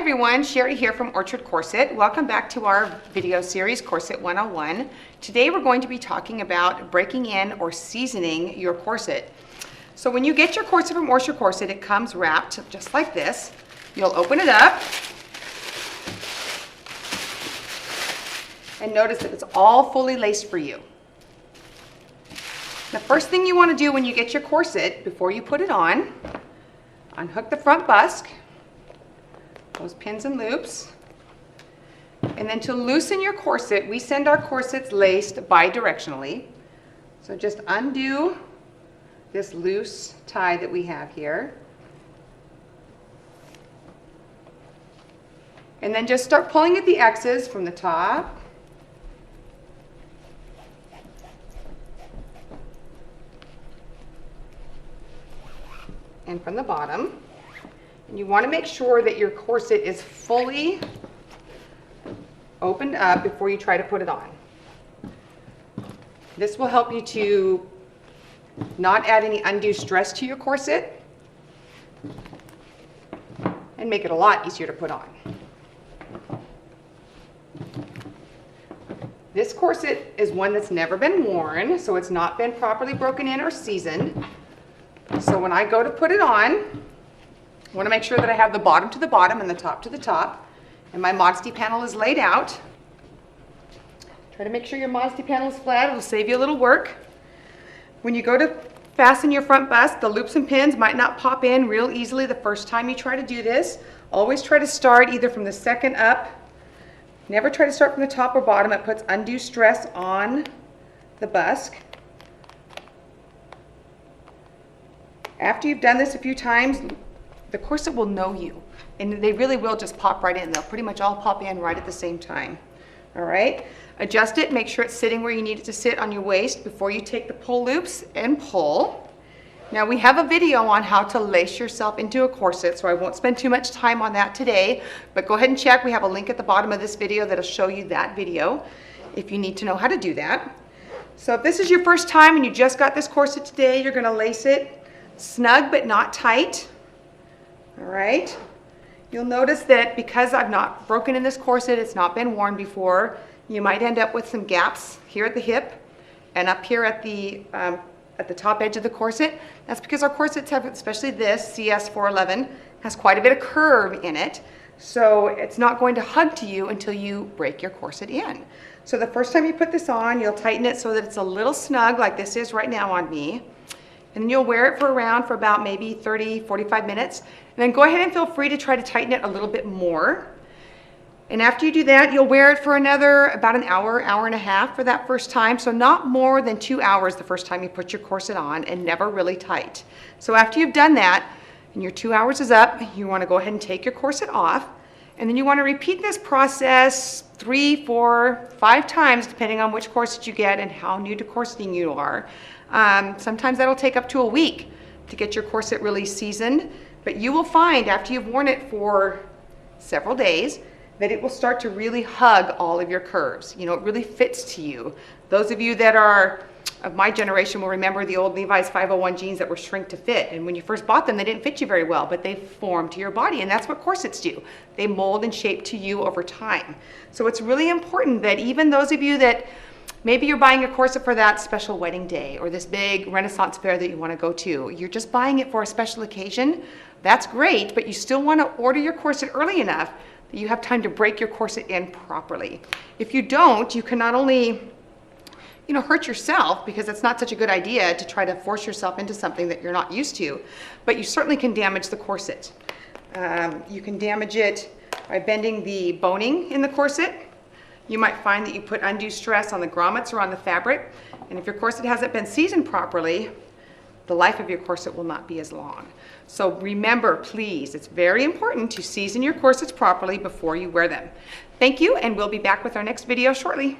everyone, Sherry here from Orchard Corset. Welcome back to our video series, Corset 101. Today we're going to be talking about breaking in or seasoning your corset. So when you get your corset from Orchard Corset, it comes wrapped just like this. You'll open it up and notice that it's all fully laced for you. The first thing you want to do when you get your corset, before you put it on, unhook the front busk, those pins and loops, and then to loosen your corset, we send our corsets laced bi-directionally. So just undo this loose tie that we have here, and then just start pulling at the X's from the top and from the bottom. And you want to make sure that your corset is fully opened up before you try to put it on. This will help you to not add any undue stress to your corset and make it a lot easier to put on. This corset is one that's never been worn, so it's not been properly broken in or seasoned. So when I go to put it on, I want to make sure that I have the bottom to the bottom and the top to the top, and my modesty panel is laid out. Try to make sure your modesty panel is flat. It'll save you a little work. When you go to fasten your front bust, the loops and pins might not pop in real easily the first time you try to do this. Always try to start either from the second up. Never try to start from the top or bottom. It puts undue stress on the busk. After you've done this a few times, the corset will know you, and they really will just pop right in. They'll pretty much all pop in right at the same time. All right, adjust it, make sure it's sitting where you need it to sit on your waist before you take the pull loops and pull. Now we have a video on how to lace yourself into a corset, so I won't spend too much time on that today, but go ahead and check. We have a link at the bottom of this video that'll show you that video if you need to know how to do that. So if this is your first time and you just got this corset today, you're gonna lace it snug but not tight. All right, you'll notice that because I've not broken in this corset, it's not been worn before, you might end up with some gaps here at the hip and up here at the top edge of the corset. That's because our corsets have, especially this CS 411, has quite a bit of curve in it. So it's not going to hug to you until you break your corset in. So the first time you put this on, you'll tighten it so that it's a little snug like this is right now on me. And then you'll wear it for about maybe 30, 45 minutes. And then go ahead and feel free to try to tighten it a little bit more. And after you do that, you'll wear it for about an hour, hour and a half for that first time. So not more than 2 hours the first time you put your corset on, and never really tight. So after you've done that, and your 2 hours is up, you want to go ahead and take your corset off. And then you want to repeat this process 3, 4, 5 times, depending on which corset you get and how new to corseting you are. Sometimes that'll take up to a week to get your corset really seasoned, but you will find after you've worn it for several days that it will start to really hug all of your curves. You know, it really fits to you. Those of you that are of my generation will remember the old Levi's 501 jeans that were shrink to fit, and when you first bought them, they didn't fit you very well, but they formed to your body, and that's what corsets do. They mold and shape to you over time. So it's really important that even those of you that maybe you're buying a corset for that special wedding day or this big Renaissance fair that you want to go to, you're just buying it for a special occasion, that's great, but you still want to order your corset early enough that you have time to break your corset in properly. If you don't, you can not only hurt yourself, because it's not such a good idea to try to force yourself into something that you're not used to, but you certainly can damage the corset. You can damage it by bending the boning in the corset. You might find that you put undue stress on the grommets or on the fabric, and if your corset hasn't been seasoned properly, the life of your corset will not be as long. So remember, please, it's very important to season your corsets properly before you wear them. Thank you, and we'll be back with our next video shortly.